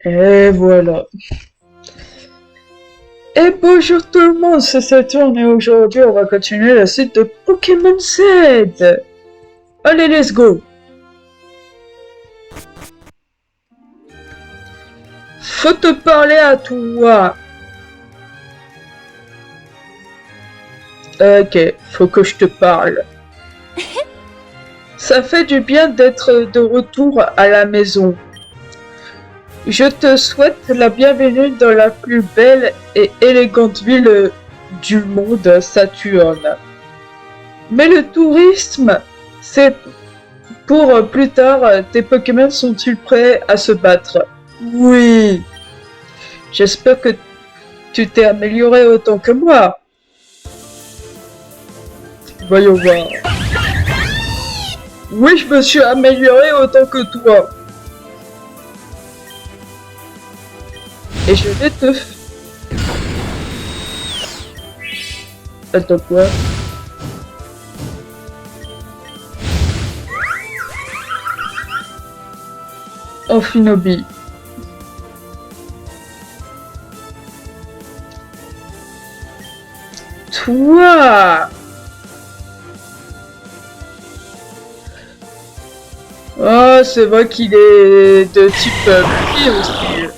Et voilà. Et bonjour tout le monde, c'est Saturne et aujourd'hui on va continuer la suite de Pokémon Z. Allez, let's go. Faut te parler à toi. Ok, faut que je te parle. Ça fait du bien d'être de retour à la maison. Je te souhaite la bienvenue dans la plus belle et élégante ville du monde, Saturne. Mais le tourisme, c'est pour plus tard. Tes Pokémon sont-ils prêts à se battre? Oui. J'espère que tu t'es amélioré autant que moi. Voyons voir. Oui, je me suis amélioré autant que toi. Et je vais te... Attends, quoi? Amphinobi. Toi! Ah, c'est vrai qu'il est de type pluie aussi.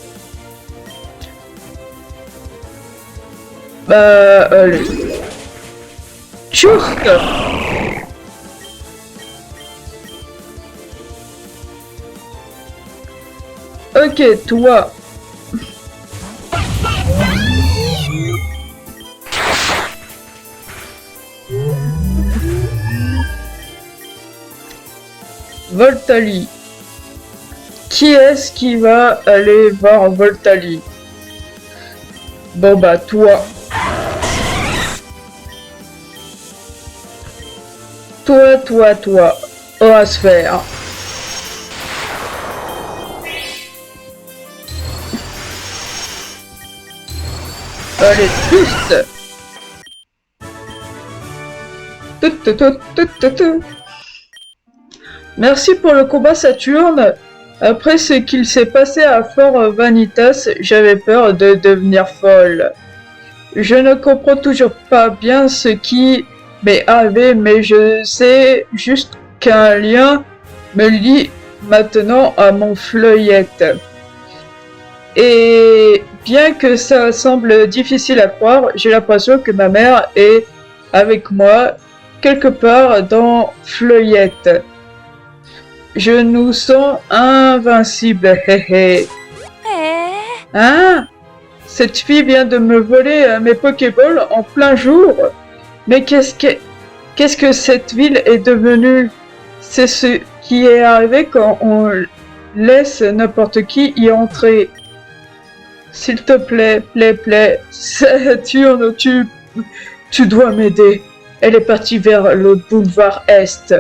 Bah, allez. Tchouk! Ok, toi. Voltali. Qui est-ce qui va aller voir Voltali? Bon bah, toi. Toi. Horasphère. Allez, tous. Tout. Merci pour le combat, Saturne. Après ce qu'il s'est passé à Fort Vanitas, j'avais peur de devenir folle. Je ne comprends toujours pas bien ce qui m'est arrivé, mais je sais juste qu'un lien me lie maintenant à mon fleurette. Et bien que ça semble difficile à croire, j'ai l'impression que ma mère est avec moi quelque part dans Fleurette. Je nous sens invincibles, hé. Hein? Cette fille vient de me voler mes Pokéballs en plein jour. Mais qu'est-ce que cette ville est devenue? C'est ce qui est arrivé quand on laisse n'importe qui y entrer. S'il te plaît, Saturne, tu dois m'aider. Elle est partie vers le boulevard Est.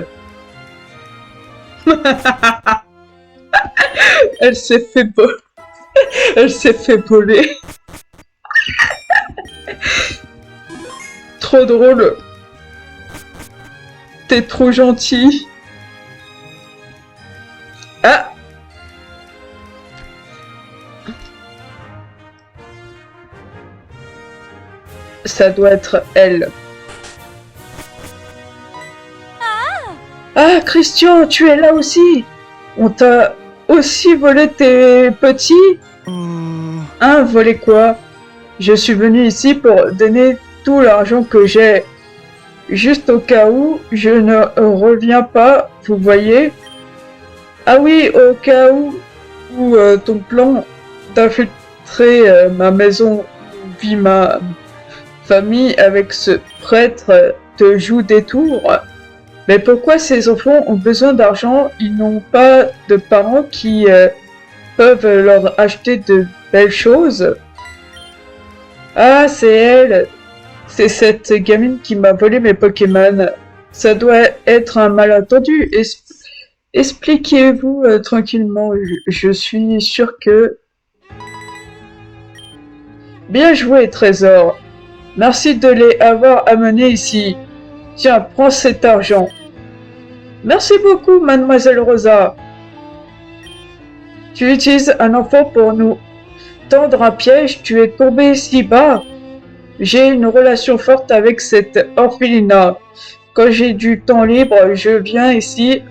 Elle s'est fait voler. Elle s'est fait voler. Trop drôle. T'es trop gentil. Ah! Ça doit être elle. Ah, Christian, tu es là aussi. On t'a aussi volé tes petits? Hein, volé quoi? Je suis venu ici pour donner tout l'argent que j'ai. Juste au cas où je ne reviens pas, vous voyez? Ah oui, au cas où ton plan d'infiltrer ma maison vit ma famille avec ce prêtre te joue des tours. Mais pourquoi ces enfants ont besoin d'argent? Ils n'ont pas de parents qui peuvent leur acheter de belles choses. Ah, c'est elle. C'est cette gamine qui m'a volé mes Pokémon. Ça doit être un malentendu. Expliquez-vous tranquillement. Je suis sûr que... Bien joué, Trésor. Merci de les avoir amenés ici. Tiens, prends cet argent. Merci beaucoup, mademoiselle Rosa. Tu utilises un enfant pour nous tendre un piège, tu es tombé si bas. J'ai une relation forte avec cette orphelinat. Quand j'ai du temps libre, je viens ici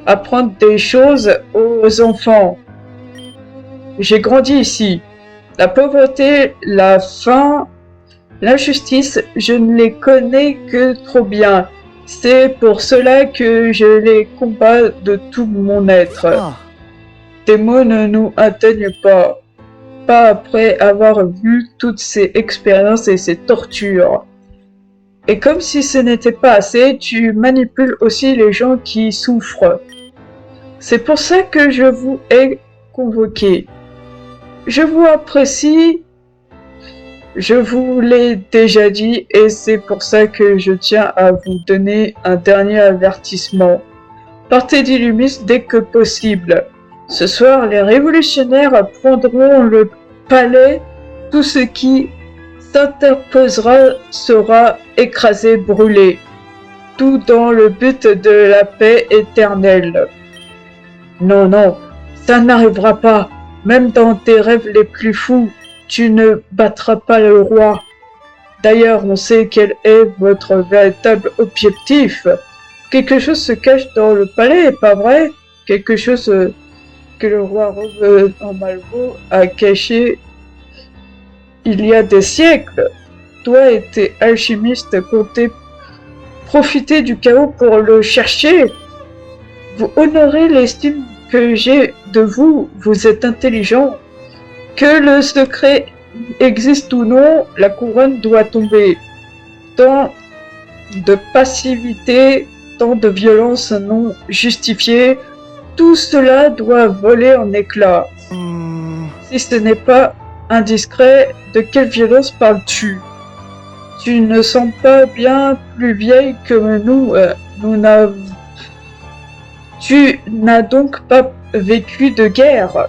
apprendre des choses aux enfants. J'ai grandi ici. La pauvreté, la faim, l'injustice, je ne les connais que trop bien. C'est pour cela que je les combats de tout mon être. Tes mots ne nous atteignent pas après avoir vu toutes ces expériences et ces tortures. Et comme si ce n'était pas assez, tu manipules aussi les gens qui souffrent. C'est pour ça que je vous ai convoqué. Je vous apprécie, je vous l'ai déjà dit, et c'est pour ça que je tiens à vous donner un dernier avertissement. Partez d'Illumis dès que possible. Ce soir, les révolutionnaires prendront le palais. Tout ce qui s'interposera sera écrasé, brûlé. Tout dans le but de la paix éternelle. Non, non, ça n'arrivera pas. Même dans tes rêves les plus fous, tu ne battras pas le roi. D'ailleurs, on sait quel est votre véritable objectif. Quelque chose se cache dans le palais, pas vrai? Quelque chose que le roi en Malvo a caché il y a des siècles. Toi et tes alchimistes comptez profiter du chaos pour le chercher. Vous honorez l'estime que j'ai de vous, vous êtes intelligent. Que le secret existe ou non, la couronne doit tomber. Tant de passivité, tant de violence non justifiée, tout cela doit voler en éclats. Si ce n'est pas indiscret, de quelle violence parles-tu? Tu ne sens pas bien plus vieille que nous, Tu n'as donc pas vécu de guerre.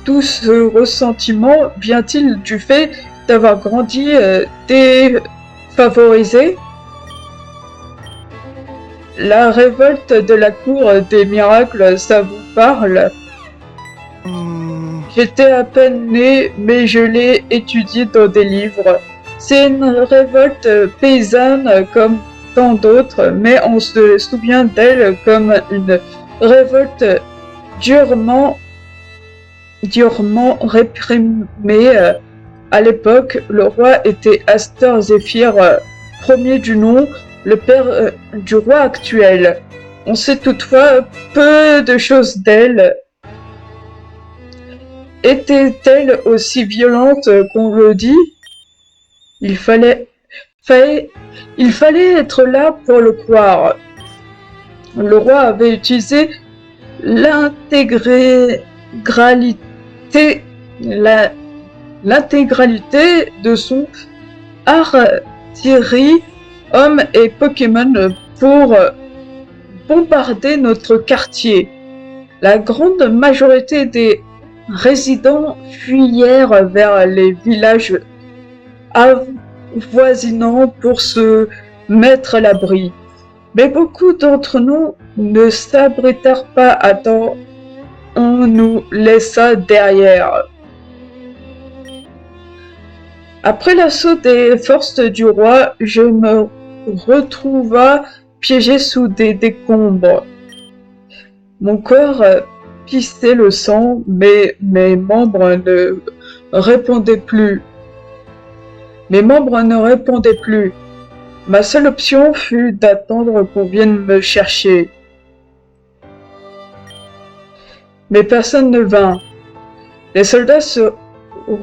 Tout ce ressentiment vient-il du fait d'avoir grandi défavorisé? La révolte de la cour des miracles, ça vous parle? J'étais à peine né, mais je l'ai étudié dans des livres. C'est une révolte paysanne comme tant d'autres, mais on se souvient d'elle comme une révolte durement réprimée. À l'époque, le roi était Astor Zéphyr, premier du nom, le père du roi actuel. On sait toutefois peu de choses d'elle. Était-elle aussi violente qu'on le dit? Il fallait être là pour le croire. Le roi avait utilisé l'intégralité de son artillerie, hommes et Pokémon pour bombarder notre quartier. La grande majorité des résidents fuyèrent vers les villages avoisinants pour se mettre à l'abri. Mais beaucoup d'entre nous ne s'abritèrent pas à temps. On nous laissa derrière. Après l'assaut des forces du roi, je me retrouva piégé sous des décombres. Mon corps pissait le sang, mais mes membres ne répondaient plus. Ma seule option fut d'attendre qu'on vienne me chercher. Mais personne ne vint. Les soldats se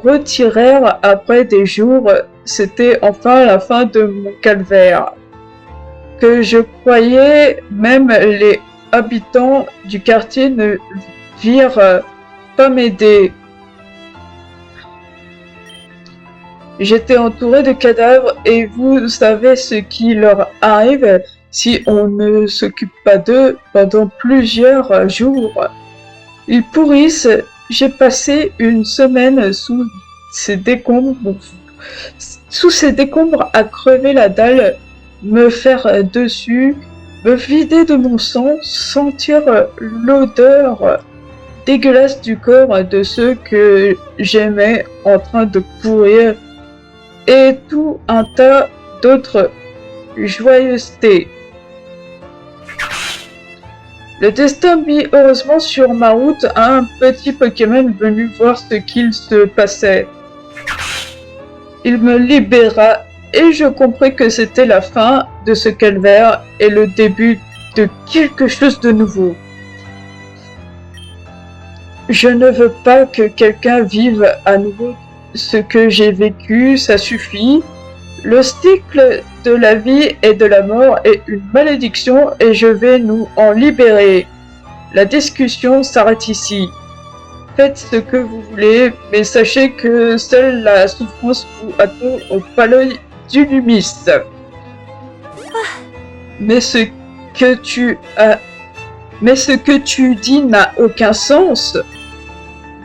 retirèrent après des jours. C'était enfin la fin de mon calvaire. Que je croyais même les habitants du quartier ne virent pas m'aider. J'étais entouré de cadavres et vous savez ce qui leur arrive si on ne s'occupe pas d'eux pendant plusieurs jours. Ils pourrissent. J'ai passé une semaine sous ces décombres à crever la dalle, me faire dessus, me vider de mon sang, sentir l'odeur dégueulasse du corps de ceux que j'aimais en train de pourrir et tout un tas d'autres joyeusetés. Le destin mit heureusement sur ma route un petit Pokémon venu voir ce qu'il se passait. Il me libéra et je compris que c'était la fin de ce calvaire et le début de quelque chose de nouveau. Je ne veux pas que quelqu'un vive à nouveau ce que j'ai vécu, ça suffit. Le cycle de la vie et de la mort est une malédiction et je vais nous en libérer. La discussion s'arrête ici. Faites ce que vous voulez, mais sachez que seule la souffrance vous attend au palais du Lumis. Mais ce que tu dis n'a aucun sens.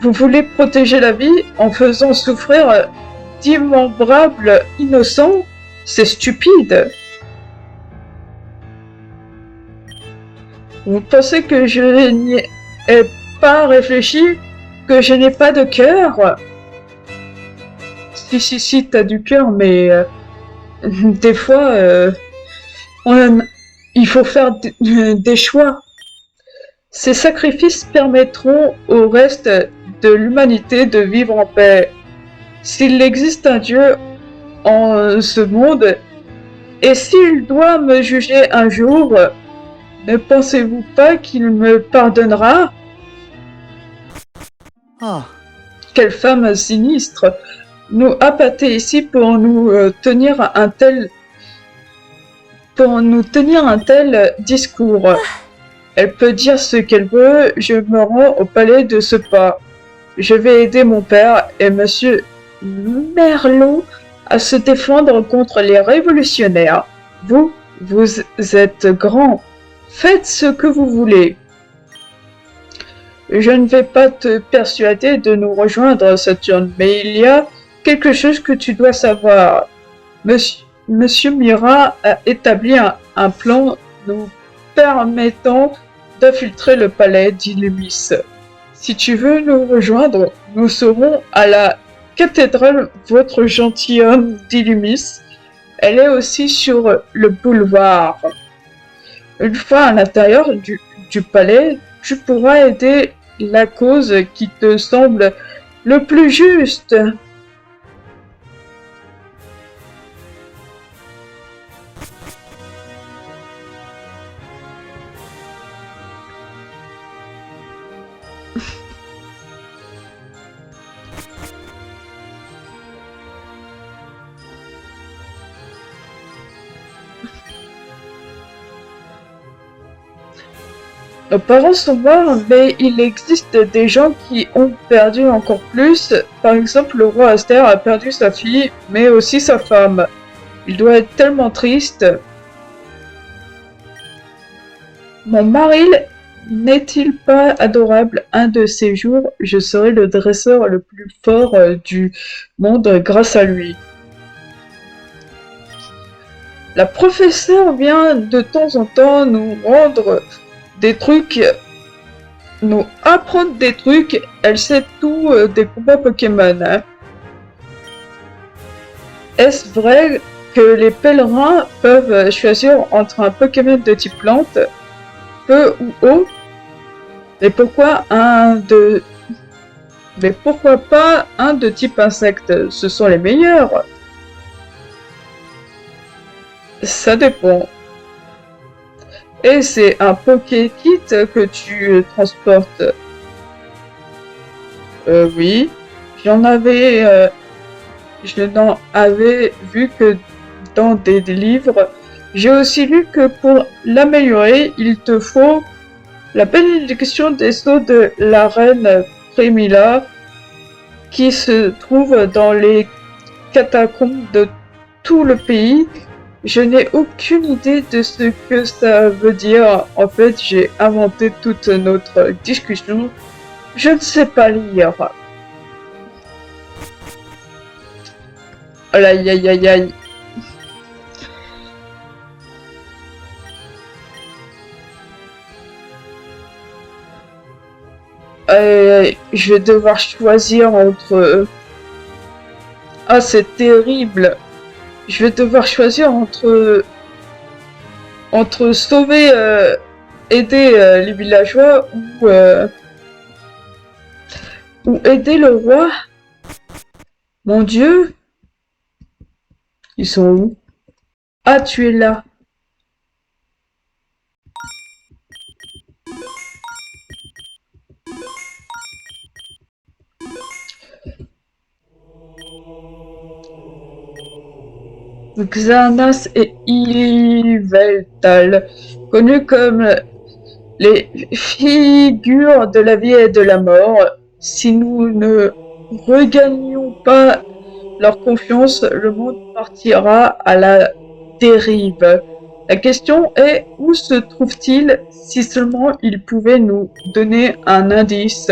Vous voulez protéger la vie en faisant souffrir d'innombrables innocents? C'est stupide. Vous pensez que je n'y ai pas réfléchi? Que je n'ai pas de cœur? Si, t'as du cœur, mais des fois, il faut faire des choix. Ces sacrifices permettront au reste de l'humanité de vivre en paix. S'il existe un Dieu en ce monde, et s'il doit me juger un jour, ne pensez-vous pas qu'il me pardonnera? Quelle femme sinistre! Nous appâter ici pour nous tenir un tel discours. Elle peut dire ce qu'elle veut, je me rends au palais de ce pas. Je vais aider mon père et monsieur Merlot à se défendre contre les révolutionnaires. Vous êtes grand. Faites ce que vous voulez. Je ne vais pas te persuader de nous rejoindre, Saturne, mais il y a quelque chose que tu dois savoir. Monsieur Mira a établi un plan nous permettant d'infiltrer le palais d'Illumis. Si tu veux nous rejoindre, nous serons à la cathédrale votre gentilhomme d'Illumis. Elle est aussi sur le boulevard. Une fois à l'intérieur du palais, tu pourras aider la cause qui te semble le plus juste. Nos parents sont morts, mais il existe des gens qui ont perdu encore plus. Par exemple, le roi Aster a perdu sa fille, mais aussi sa femme. Il doit être tellement triste. Mon mari n'est-il pas adorable? Un de ces jours, je serai le dresseur le plus fort du monde grâce à lui. La professeure vient de temps en temps nous rendre des trucs, nous apprendre des trucs. Elle sait tout des combats Pokémon. Hein. Est-ce vrai que les pèlerins peuvent choisir entre un Pokémon de type plante, feu ou eau? Mais pourquoi pas un de type insecte? Ce sont les meilleurs. Ça dépend. Et c'est un Pokékit que tu transportes? Oui. Je n'en avais vu que dans des livres. J'ai aussi lu que pour l'améliorer, il te faut la bénédiction des sceaux de la reine Primila qui se trouve dans les catacombes de tout le pays. Je n'ai aucune idée de ce que ça veut dire. En fait, j'ai inventé toute notre discussion. Je ne sais pas lire. Aïe aïe aïe aïe. Je vais devoir choisir entre... Ah, c'est terrible. Je vais devoir choisir entre sauver, aider les villageois ou aider le roi. Mon Dieu, ils sont où? Ah, tu es là. Xarnas et Yveltal, connus comme les figures de la vie et de la mort. Si nous ne regagnions pas leur confiance, le monde partira à la dérive. La question est, où se trouve-t-il? Si seulement il pouvait nous donner un indice.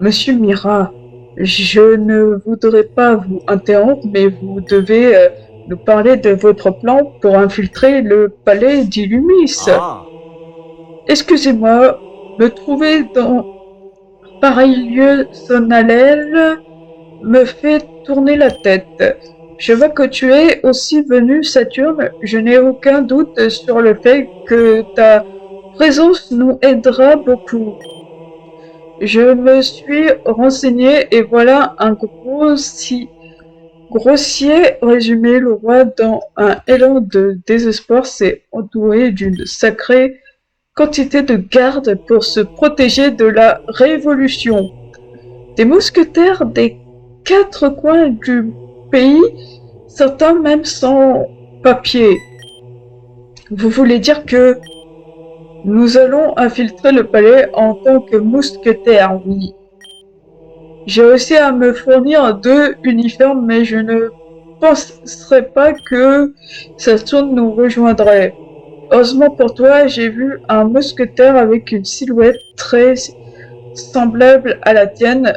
Monsieur Mira, je ne voudrais pas vous interrompre, mais vous devez nous parler de votre plan pour infiltrer le palais d'Illumis. Excusez-moi, me trouver dans pareil lieu solennel me fait tourner la tête. Je vois que tu es aussi venu, Saturne. Je n'ai aucun doute sur le fait que ta présence nous aidera beaucoup. Je me suis renseigné et voilà un grossier résumé. Le roi, dans un élan de désespoir, s'est entouré d'une sacrée quantité de gardes pour se protéger de la révolution. Des mousquetaires des 4 coins du pays, certains même sans papier. Vous voulez dire que nous allons infiltrer le palais en tant que mousquetaires, oui. J'ai réussi à me fournir 2 uniformes, mais je ne penserais pas que Saturne nous rejoindrait. Heureusement pour toi, j'ai vu un mousquetaire avec une silhouette très semblable à la tienne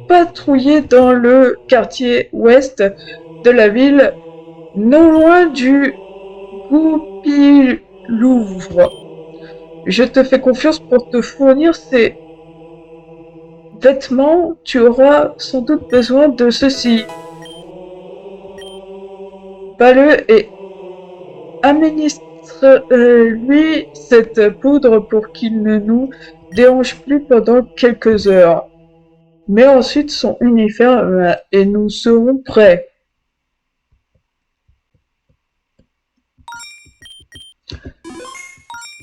patrouiller dans le quartier ouest de la ville, non loin du Goupil-Louvre. Je te fais confiance pour te fournir ces vêtements. Tu auras sans doute besoin de ceci. Baleux et administre-lui cette poudre pour qu'il ne nous dérange plus pendant quelques heures. Mets ensuite son uniforme et nous serons prêts.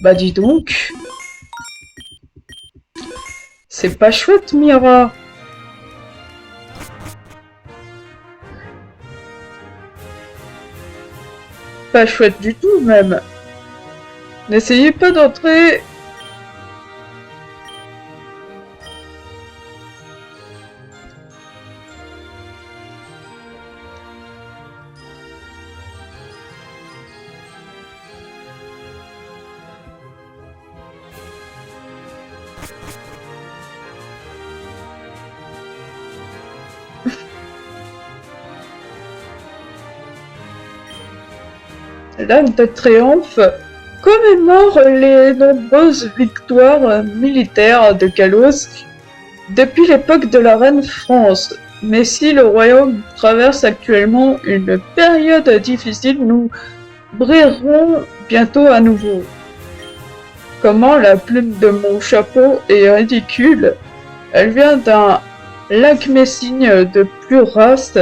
Bah dis donc. C'est pas chouette, Mira. Pas chouette du tout, même. N'essayez pas d'entrer. L'arc de triomphe commémore les nombreuses victoires militaires de Kalos depuis l'époque de la reine France. Mais si le royaume traverse actuellement une période difficile, nous brillerons bientôt à nouveau. Comment la plume de mon chapeau est ridicule. Elle vient d'un lac Messigne de pure race.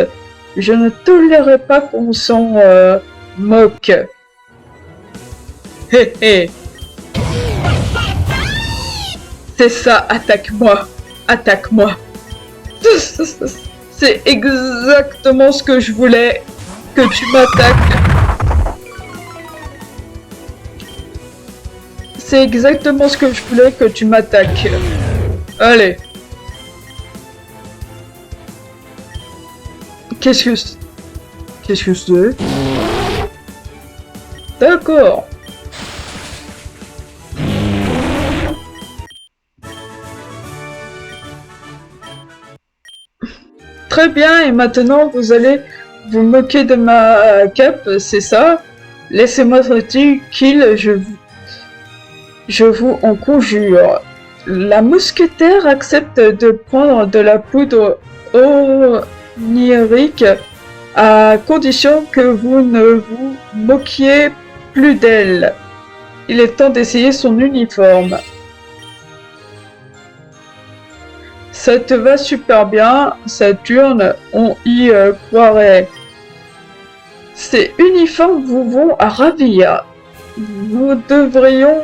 Je ne tolérerai pas qu'on s'en moque. Hé hé. C'est ça, attaque-moi. Attaque-moi. C'est exactement ce que je voulais. Que tu m'attaques. C'est exactement ce que je voulais, que tu m'attaques. Allez. Qu'est-ce que c'est? D'accord. Très bien, et maintenant vous allez vous moquer de ma cape, c'est ça? Laissez-moi tranquille, je vous en conjure. La mousquetaire accepte de prendre de la poudre onirique à condition que vous ne vous moquiez plus d'elle. Il est temps d'essayer son uniforme. Ça te va super bien, Saturne, on y croirait. Ces uniformes vous vont à ravir. Nous devrions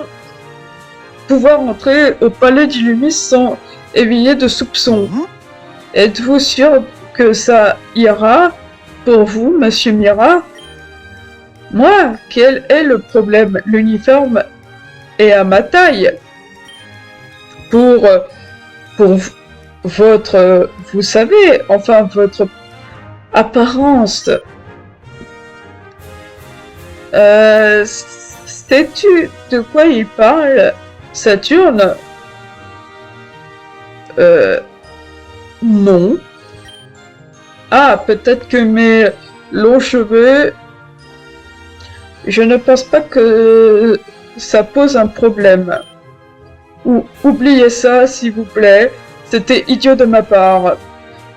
pouvoir entrer au palais d'Illumis sans éveiller de soupçons. Êtes-vous sûr que ça ira pour vous, Monsieur Mira? Moi, quel est le problème? L'uniforme est à ma taille. Pour votre, vous savez, enfin votre apparence. Sais-tu de quoi il parle, Saturne? Non. Ah, peut-être que mes longs cheveux... Je ne pense pas que ça pose un problème. Oubliez ça, s'il vous plaît. C'était idiot de ma part.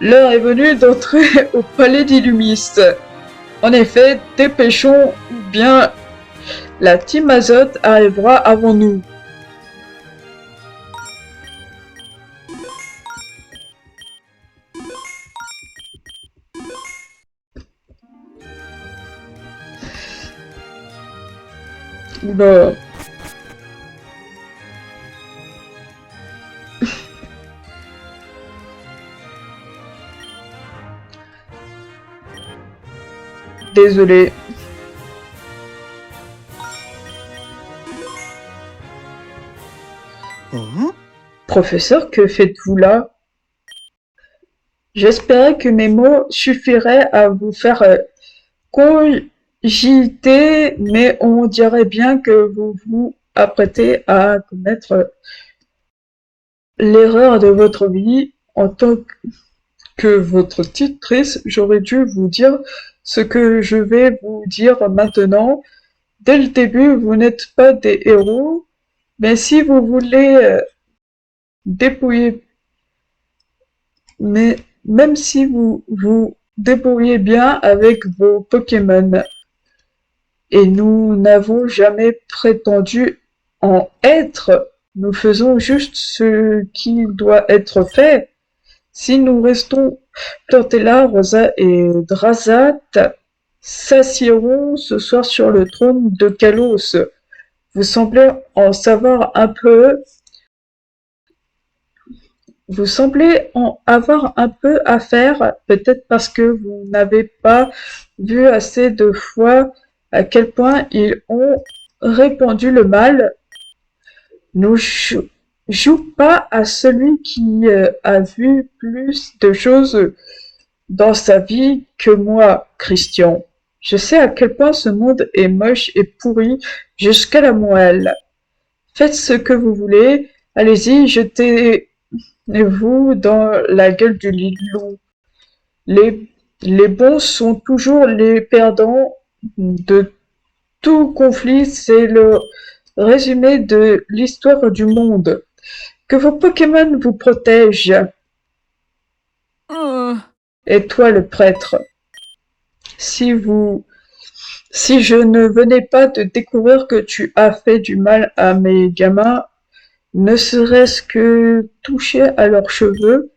L'heure est venue d'entrer au palais d'Illumis. En effet, dépêchons ou bien la team Azote arrivera avant nous. Bon. Désolé. Professeur, que faites-vous là? J'espérais que mes mots suffiraient à vous faire cogiter, mais on dirait bien que vous vous apprêtez à commettre l'erreur de votre vie. En tant que votre tutrice, j'aurais dû vous dire ce que je vais vous dire maintenant. Dès le début, vous n'êtes pas des héros, mais si vous voulez dépouiller... Mais même si vous vous débrouillez bien avec vos Pokémon, et nous n'avons jamais prétendu en être, nous faisons juste ce qui doit être fait. Si nous restons plantés là, Rosa et Drazat s'assieront ce soir sur le trône de Kalos. Vous semblez en savoir un peu. Vous semblez en avoir un peu à faire, peut-être parce que vous n'avez pas vu assez de fois à quel point ils ont répandu le mal. Ne joue pas à celui qui a vu plus de choses dans sa vie que moi, Christian. Je sais à quel point ce monde est moche et pourri jusqu'à la moelle. Faites ce que vous voulez, allez-y, jetez-vous dans la gueule du loup. Les bons sont toujours les perdants de tout conflit, c'est le résumé de l'histoire du monde. Que vos Pokémon vous protègent. Et toi, le prêtre, si je ne venais pas de découvrir que tu as fait du mal à mes gamins, ne serait-ce que toucher à leurs cheveux,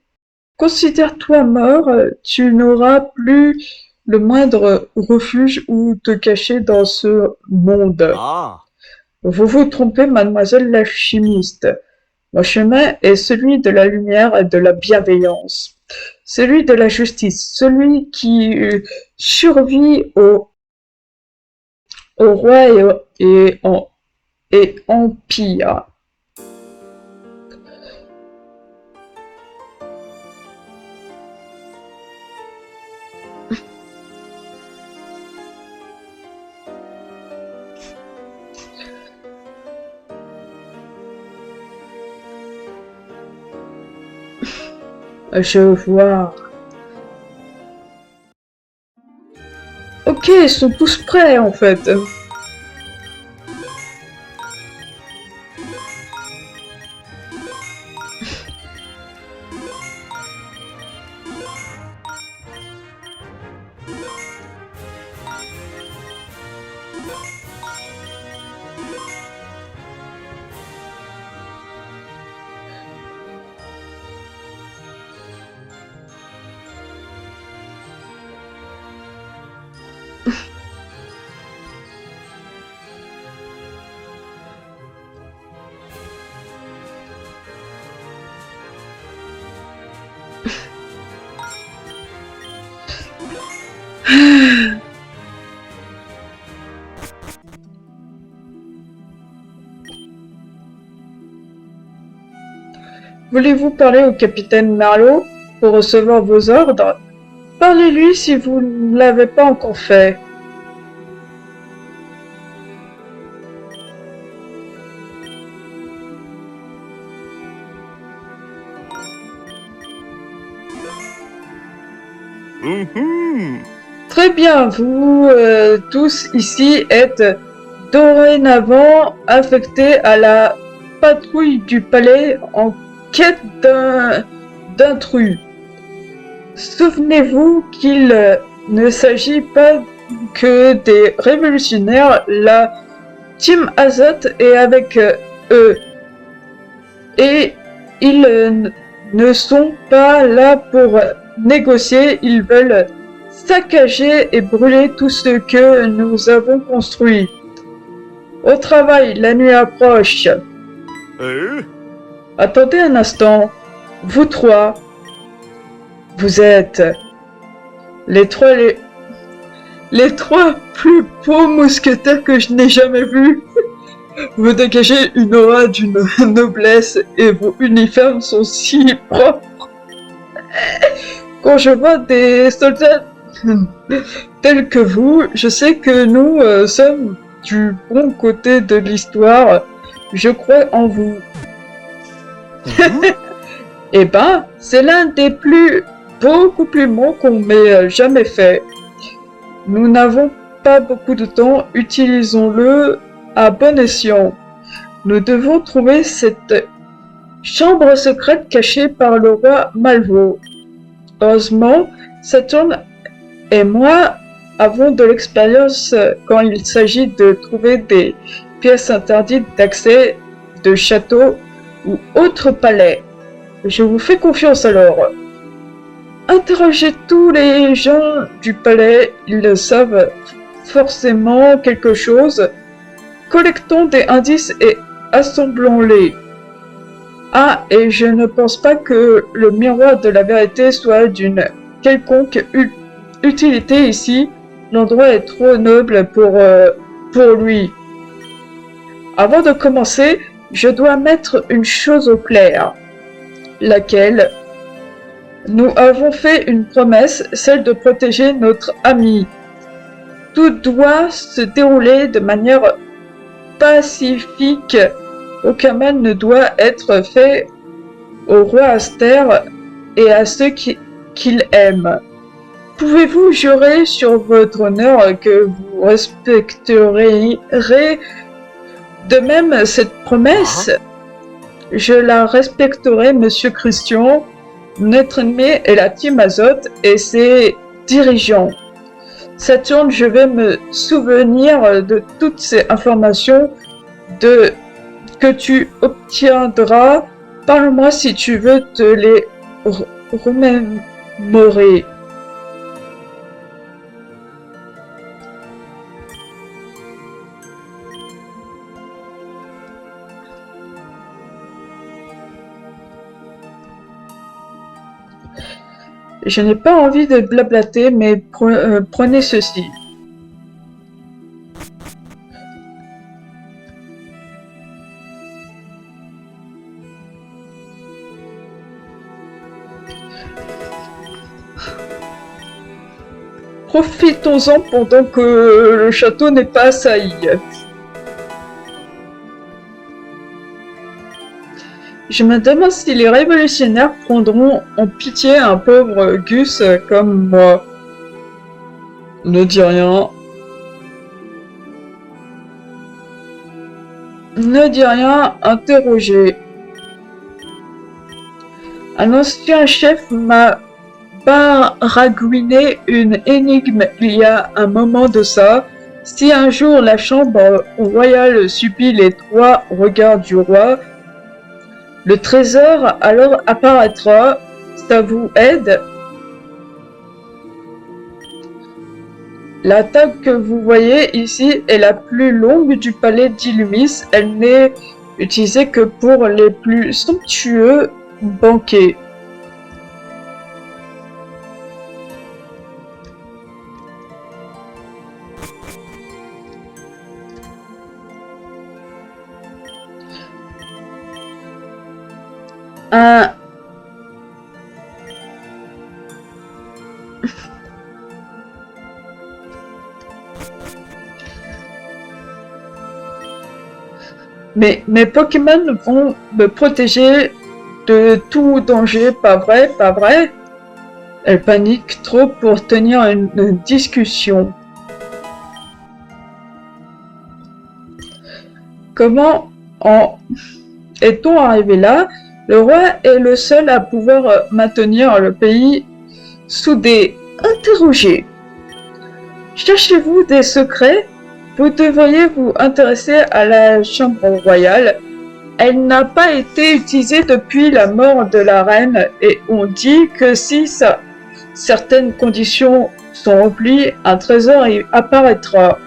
considère-toi mort, tu n'auras plus le moindre refuge où te cacher dans ce monde. Vous vous trompez, mademoiselle la chimiste. Mon chemin est celui de la lumière et de la bienveillance, celui de la justice, celui qui survit au roi et empire. Je vois. Ok, ils sont tous prêts en fait. Voulez-vous parler au capitaine Marlowe pour recevoir vos ordres? Parlez-lui si vous ne l'avez pas encore fait. Très bien, vous tous ici êtes dorénavant affectés à la patrouille du palais en quête d'intrus. Souvenez-vous qu'il ne s'agit pas que des révolutionnaires, la Team Azote est avec eux. Et ils ne sont pas là pour négocier, ils veulent saccager et brûler tout ce que nous avons construit. Au travail, la nuit approche. Attendez un instant. Vous trois, vous êtes les trois plus beaux mousquetaires que je n'ai jamais vus. Vous dégagez une aura d'une noblesse et vos uniformes sont si propres. Quand je vois des soldats tels que vous, je sais que nous sommes du bon côté de l'histoire. Je crois en vous. Eh ben, c'est l'un des beaux compliments qu'on m'ait jamais fait. Nous n'avons pas beaucoup de temps, utilisons-le à bon escient. Nous devons trouver cette chambre secrète cachée par le roi Malvo. Heureusement, Saturne et moi avons de l'expérience quand il s'agit de trouver des pièces interdites d'accès de châteaux ou autres palais. Je vous fais confiance alors. Interrogez tous les gens du palais, ils savent forcément quelque chose. Collectons des indices et assemblons-les. Ah, et je ne pense pas que le miroir de la vérité soit d'une quelconque utilité ici. L'endroit est trop noble pour lui. Avant de commencer, je dois mettre une chose au clair. Laquelle? Nous avons fait une promesse, celle de protéger notre ami. Tout doit se dérouler de manière pacifique. Aucun mal ne doit être fait au roi Aster et à ceux qu'il aime. Pouvez-vous jurer sur votre honneur que vous respecterez de même cette promesse? Je la respecterai, Monsieur Christian. Notre ennemi est la Team Azote et ses dirigeants. Saturne, je vais me souvenir de toutes ces informations que tu obtiendras. Parle-moi si tu veux te les remémorer. Je n'ai pas envie de blablater, mais prenez ceci. Profitons-en pendant que le château n'est pas assailli. Je me demande si les révolutionnaires prendront en pitié un pauvre Gus comme moi. Ne dis rien. Ne dis rien, interrogé. Un ancien chef m'a baragouiné une énigme il y a un moment de ça. Si un jour la chambre royale subit les 3 regards du roi, le trésor alors apparaîtra. Ça vous aide? La table que vous voyez ici est la plus longue du palais d'Illumis. Elle n'est utilisée que pour les plus somptueux banquets. Un... Mais mes Pokémon vont me protéger de tout danger, pas vrai, pas vrai? Elle panique trop pour tenir une discussion. Comment en est-on arrivé là? Le roi est le seul à pouvoir maintenir le pays soudé. Interrogé. Cherchez-vous des secrets? Vous devriez vous intéresser à la chambre royale. Elle n'a pas été utilisée depuis la mort de la reine et on dit que si certaines conditions sont remplies, un trésor y apparaîtra.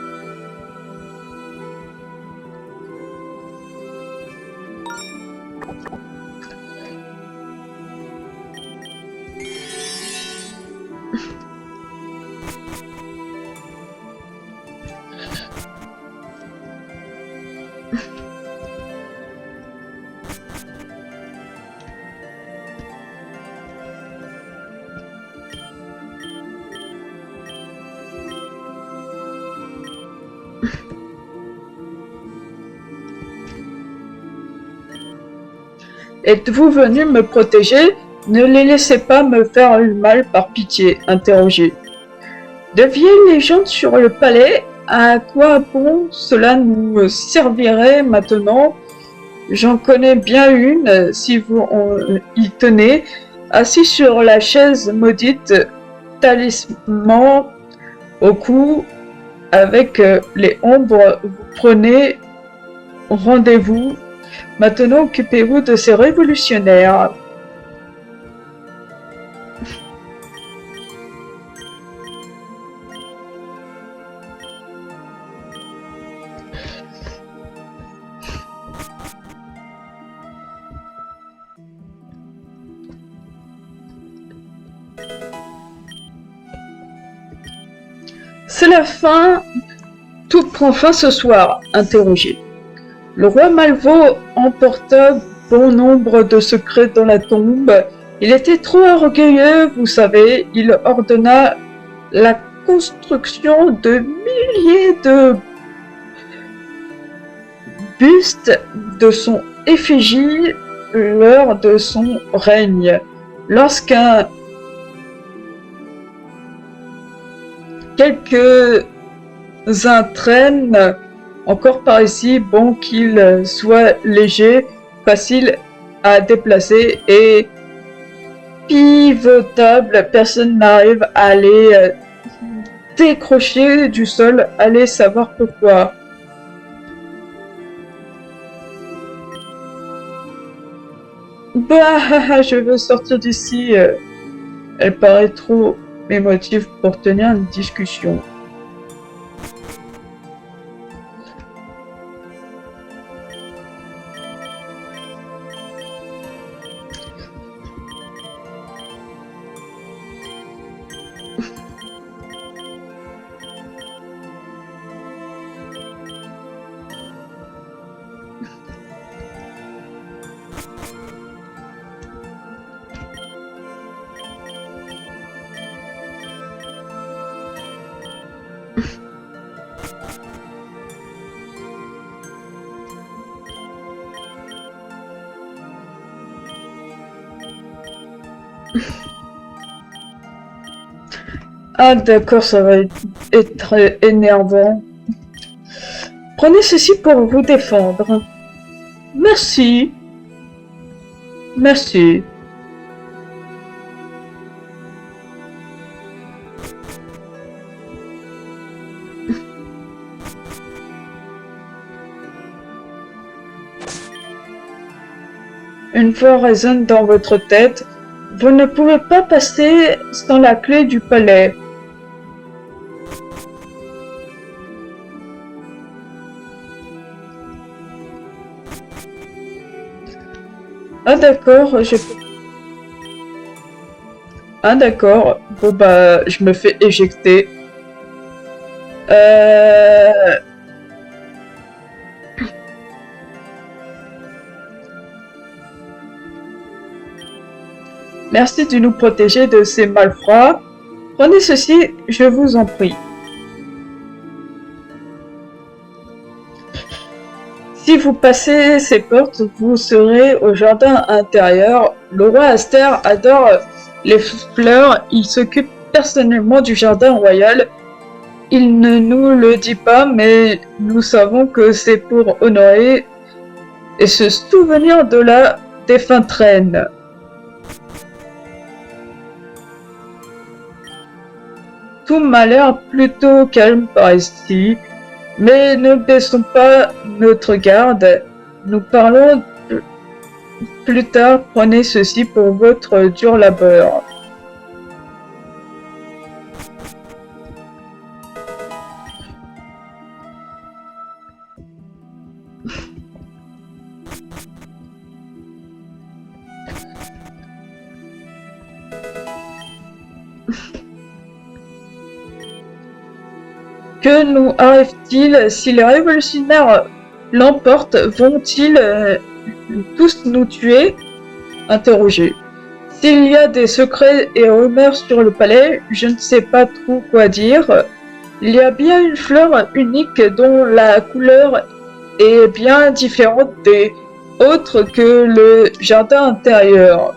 Êtes-vous venu me protéger? Ne les laissez pas me faire du mal par pitié, interrogé. De vieilles légendes sur le palais, à quoi bon cela nous servirait maintenant? J'en connais bien une, si vous y tenez, assis sur la chaise maudite, talisman au cou, avec les ombres, vous prenez rendez-vous. Maintenant, occupez-vous de ces révolutionnaires. C'est la fin. Tout prend fin ce soir, interrogé. Le roi Malvo emporta bon nombre de secrets dans la tombe. Il était trop orgueilleux, vous savez. Il ordonna la construction de milliers de bustes de son effigie lors de son règne. Lorsqu'un quelques-uns traînent encore par ici, bon qu'il soit léger, facile à déplacer et pivotable, personne n'arrive à les décrocher du sol, allez savoir pourquoi. Bah, je veux sortir d'ici. Elle paraît trop émotive pour tenir une discussion. Ah d'accord, ça va être énervant. Prenez ceci pour vous défendre. Merci. Merci. Une voix résonne dans votre tête. Vous ne pouvez pas passer sans la clé du palais. Ah d'accord, Ah d'accord, bon bah je me fais éjecter. Euh... Merci de nous protéger de ces malfrats. Prenez ceci, je vous en prie. Si vous passez ces portes, vous serez au jardin intérieur. Le roi Aster adore les fleurs. Il s'occupe personnellement du jardin royal. Il ne nous le dit pas, mais nous savons que c'est pour honorer et se souvenir de la défunte reine. Tout m'a l'air plutôt calme par ici. Mais ne baissons pas notre garde. Nous parlons plus tard. Prenez ceci pour votre dur labeur. Que nous arrive-t-il si les révolutionnaires l'emportent? Vont-ils tous nous tuer? Interrogé. S'il y a des secrets et rumeurs sur le palais, je ne sais pas trop quoi dire. Il y a bien une fleur unique dont la couleur est bien différente des autres que le jardin intérieur.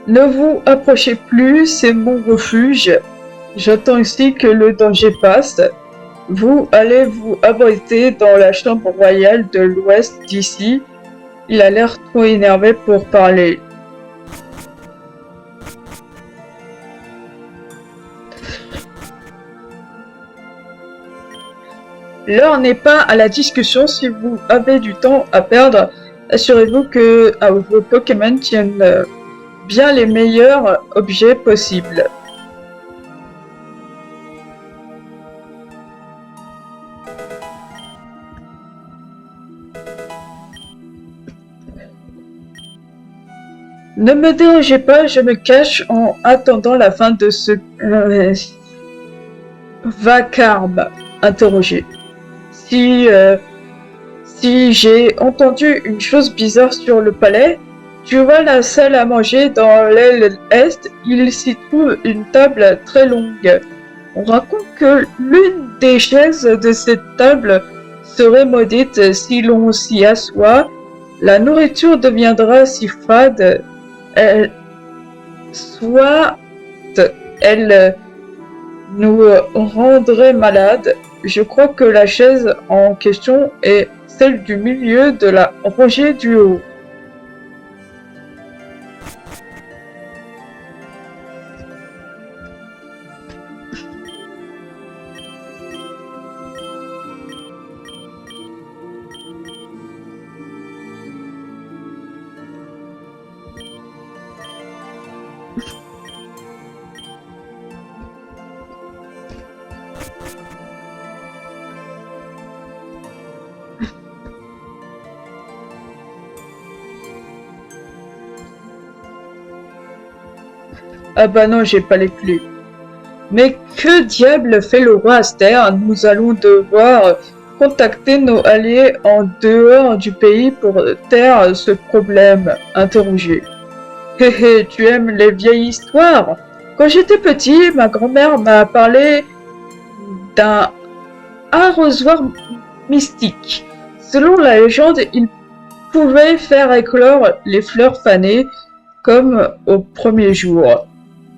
Ne vous approchez plus, c'est mon refuge. J'attends ici que le danger passe. Vous allez vous abriter dans la chambre royale de l'ouest d'ici. Il a l'air trop énervé pour parler. L'heure n'est pas à la discussion. Si vous avez du temps à perdre, assurez-vous que vos Pokémon tiennent bien les meilleurs objets possibles. Ne me dérangez pas, je me cache en attendant la fin de ce vacarme. Interrogé. Si j'ai entendu une chose bizarre sur le palais, tu vois la salle à manger dans l'aile est, il s'y trouve une table très longue. On raconte que l'une des chaises de cette table serait maudite si l'on s'y assoit. La nourriture deviendra si fade, soit elle nous rendrait malades. Je crois que la chaise en question est celle du milieu de la rangée du haut. Ah bah non, j'ai pas les clés. Mais que diable fait le roi Aster? Nous allons devoir contacter nos alliés en dehors du pays pour taire ce problème. Interrogé. Hé hé, tu aimes les vieilles histoires? Quand j'étais petit, ma grand-mère m'a parlé d'un arrosoir mystique. Selon la légende, il pouvait faire éclore les fleurs fanées comme au premier jour.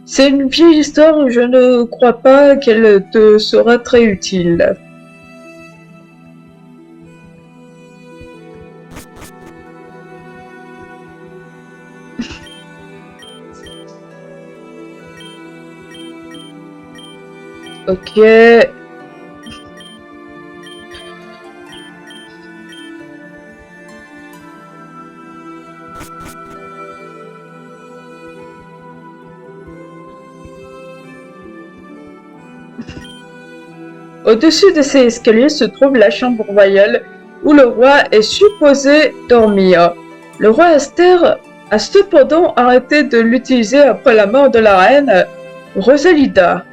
C'est une vieille histoire, je ne crois pas qu'elle te sera très utile. Ok. Au-dessus de ces escaliers se trouve la chambre royale où le roi est supposé dormir. Le roi Aster a cependant arrêté de l'utiliser après la mort de la reine Rosalida.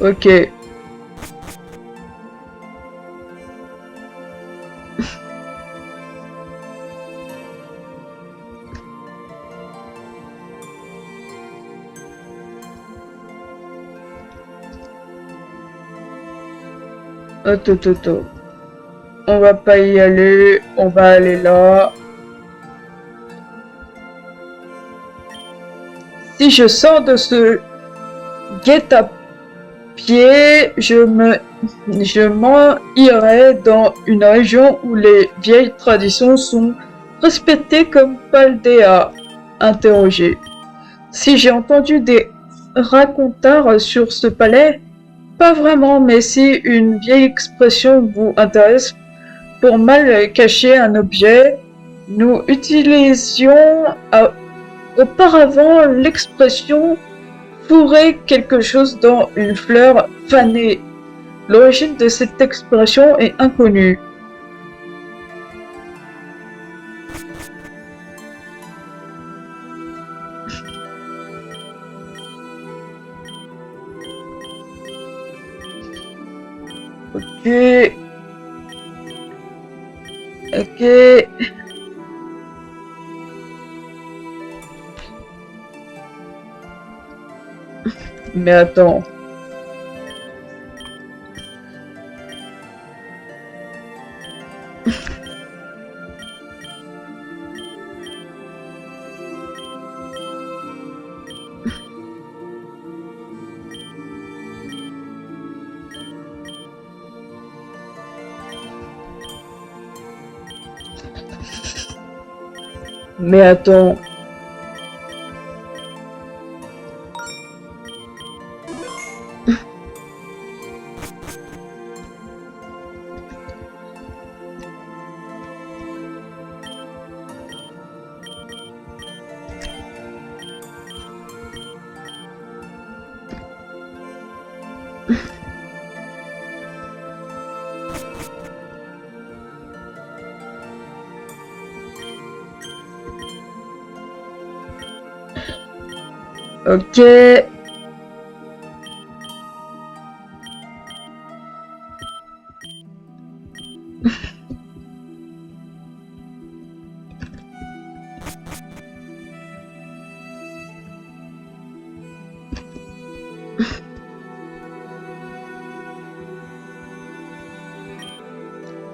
Ok. Attends. On va pas y aller, on va aller là. Si je sors de ce guet-apens, je m'en irai dans une région où les vieilles traditions sont respectées comme Paldea. Interrogé. Si j'ai entendu des racontars sur ce palais, pas vraiment, mais si une vieille expression vous intéresse pour mal cacher un objet, nous utilisions auparavant l'expression fourrer quelque chose dans une fleur fanée. L'origine de cette expression est inconnue. Ok. Ok. Mais attends. Mais attends. Ok.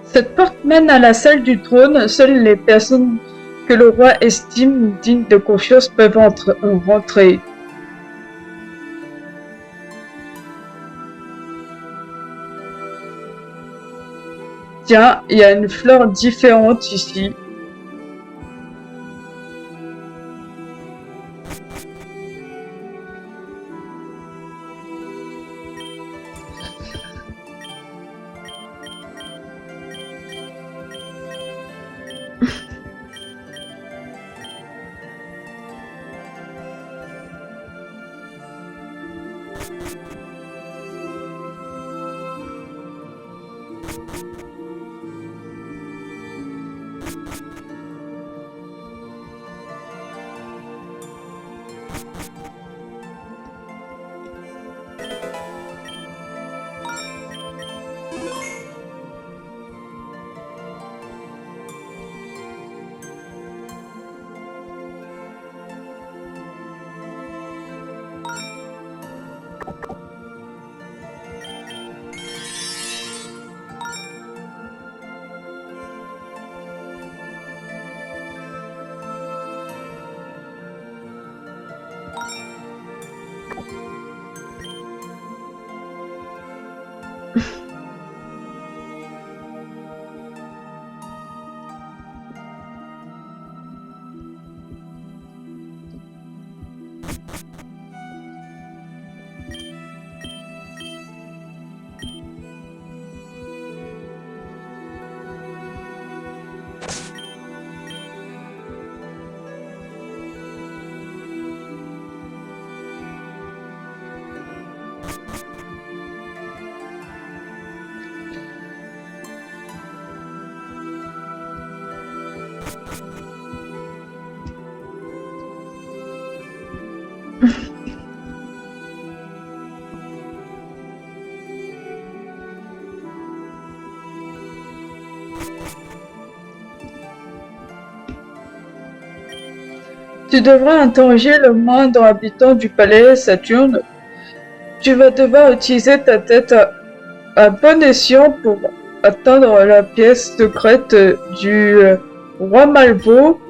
Cette porte mène à la salle du trône. Seules les personnes que le roi estime dignes de confiance peuvent rentrer. Tiens, il y a une fleur différente ici. Tu devras interroger le moindre habitant du palais Saturne. Tu vas devoir utiliser ta tête à bon escient pour atteindre la pièce secrète du roi Malvo.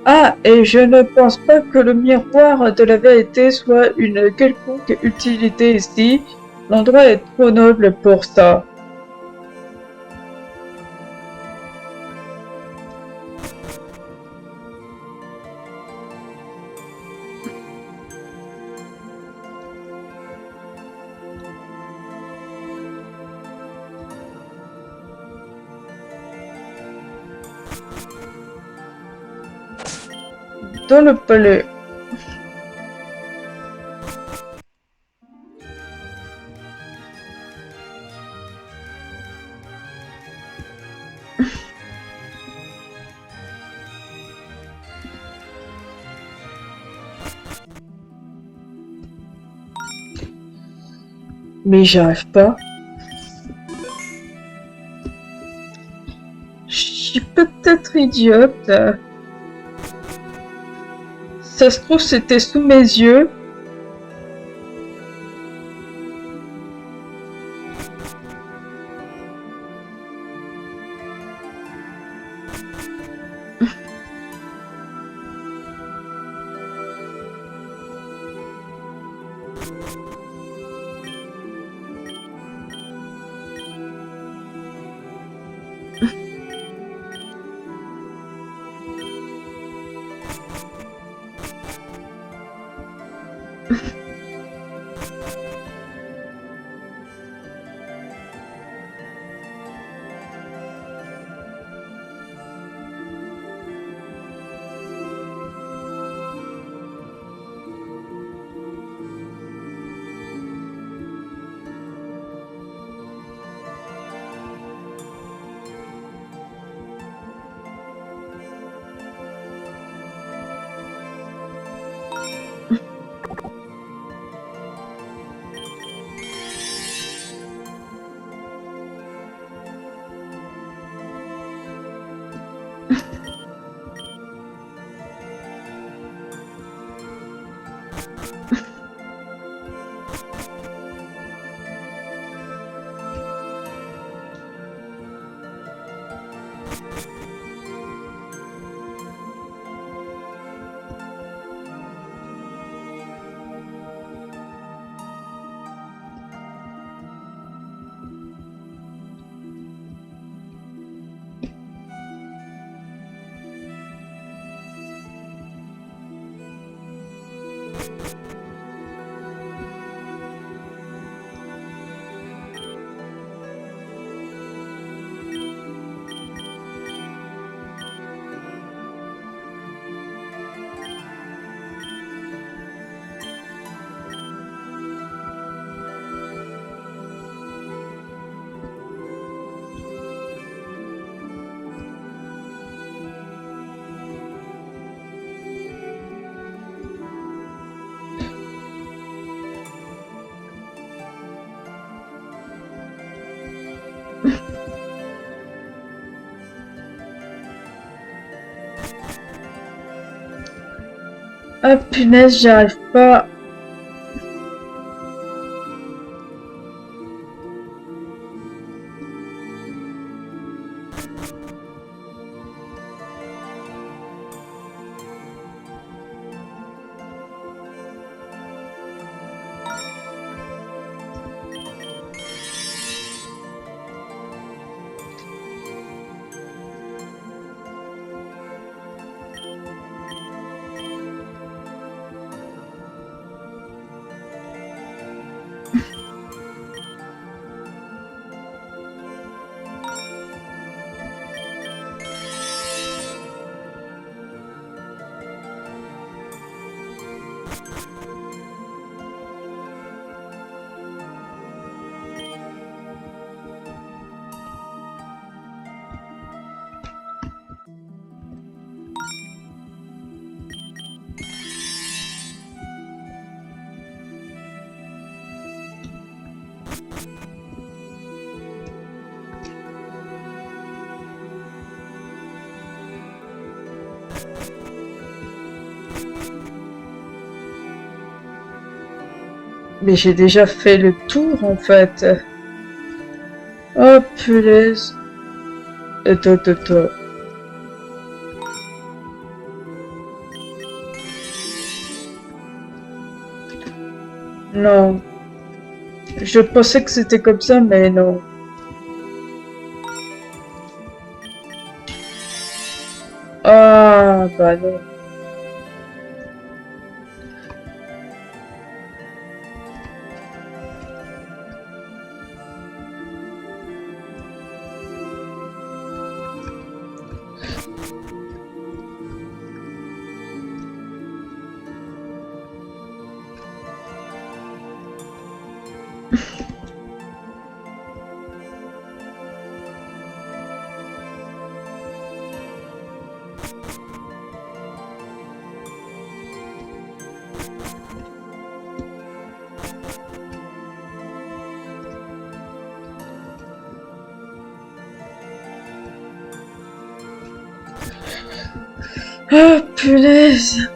Ah, et je ne pense pas que le miroir de la vérité soit une quelconque utilité ici. L'endroit est trop noble pour ça. Dans le palais. Mais j'y arrive pas. Je suis peut-être idiote. Ça se trouve, c'était sous mes yeux. Ah punaise, j'y arrive pas. Mais j'ai déjà fait le tour en fait. Oh punaise. Attends. Non. Je pensais que c'était comme ça, mais non. Ah, bah non. Ah, punaise.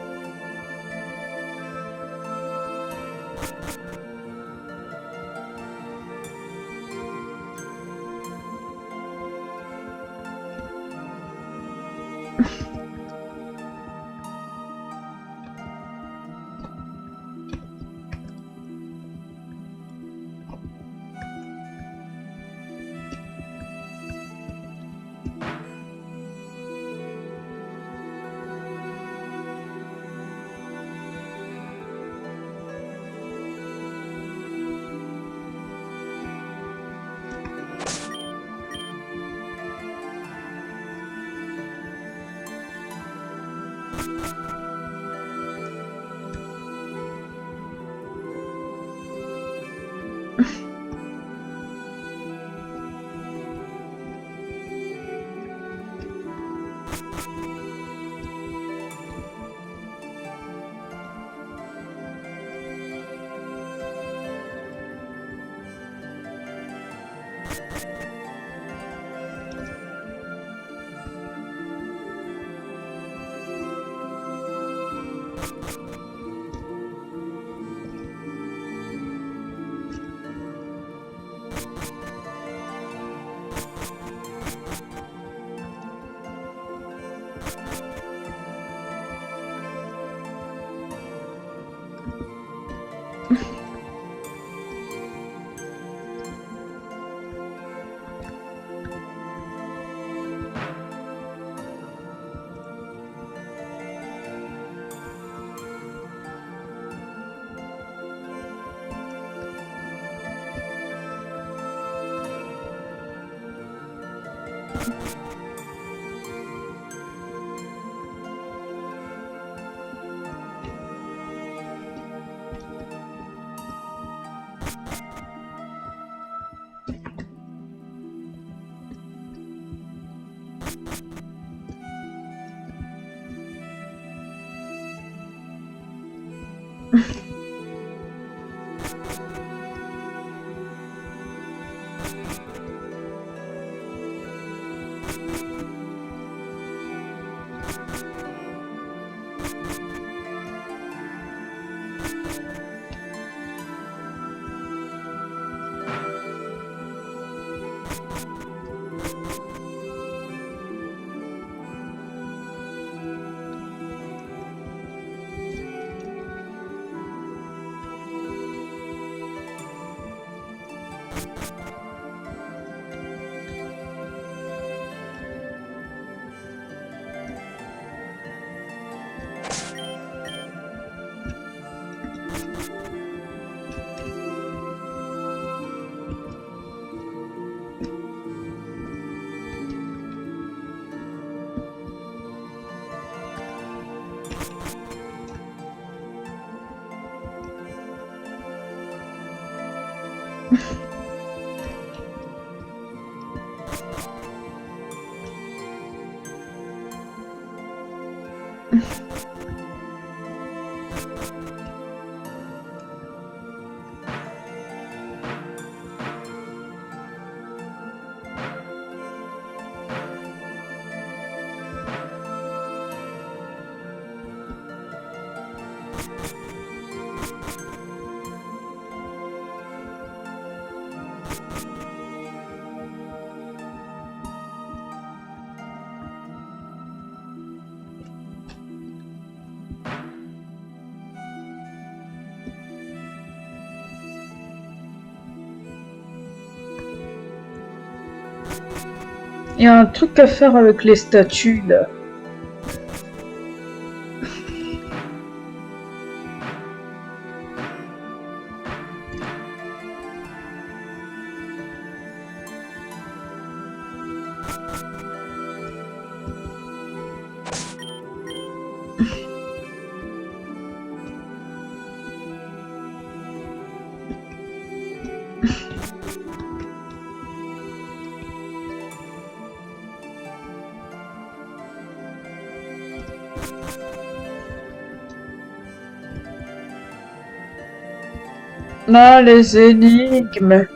Il y a un truc à faire avec les statues, là. Ah, les énigmes.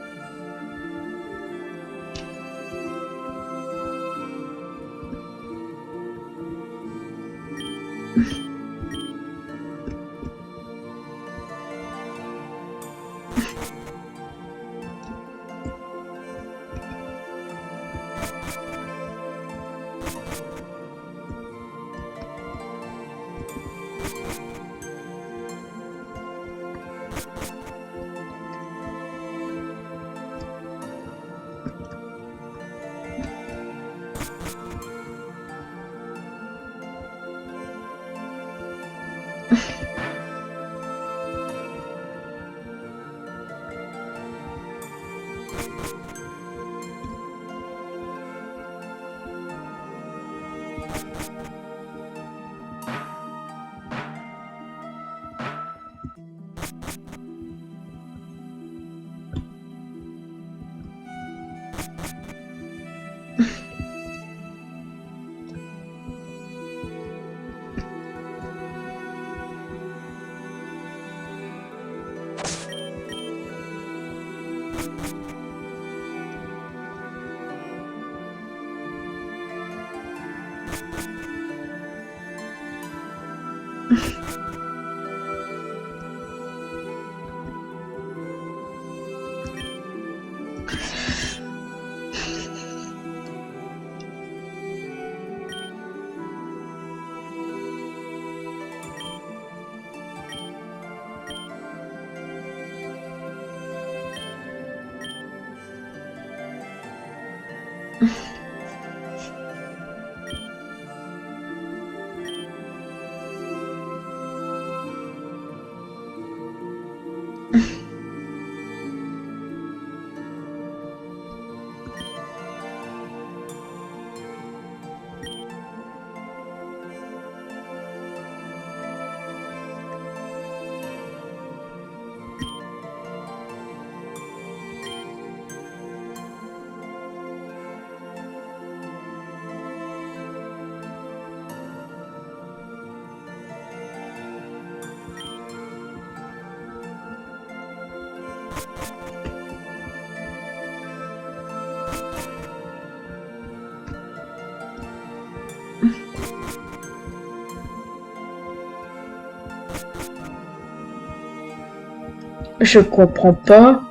Je comprends pas.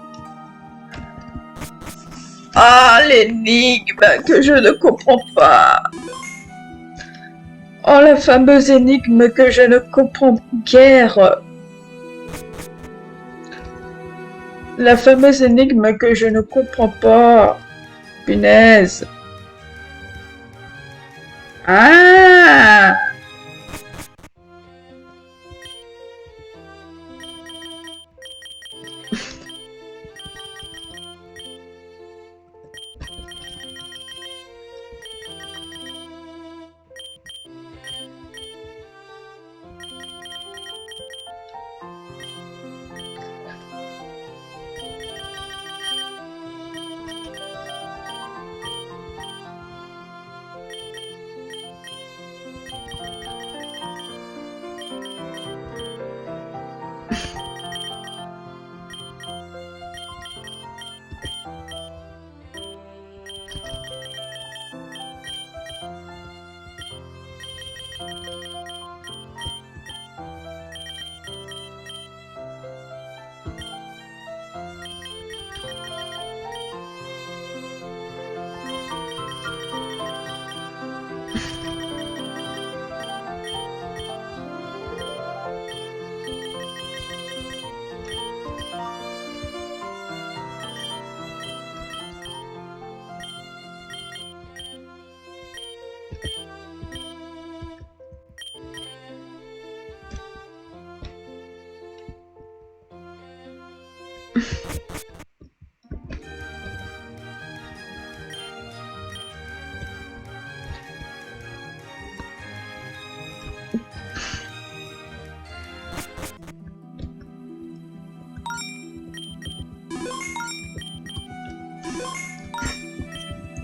Ah, l'énigme que je ne comprends pas. Oh, la fameuse énigme que je ne comprends guère. La fameuse énigme que je ne comprends pas. Punaise. Ah!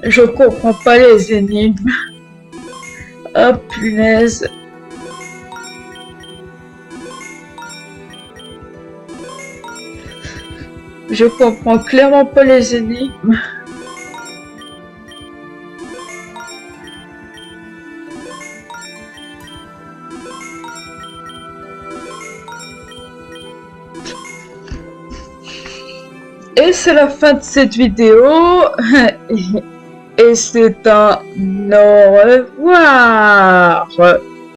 Je comprends pas les énigmes. Oh punaise. Je comprends clairement pas les énigmes. Et c'est la fin de cette vidéo. Et c'est un au revoir.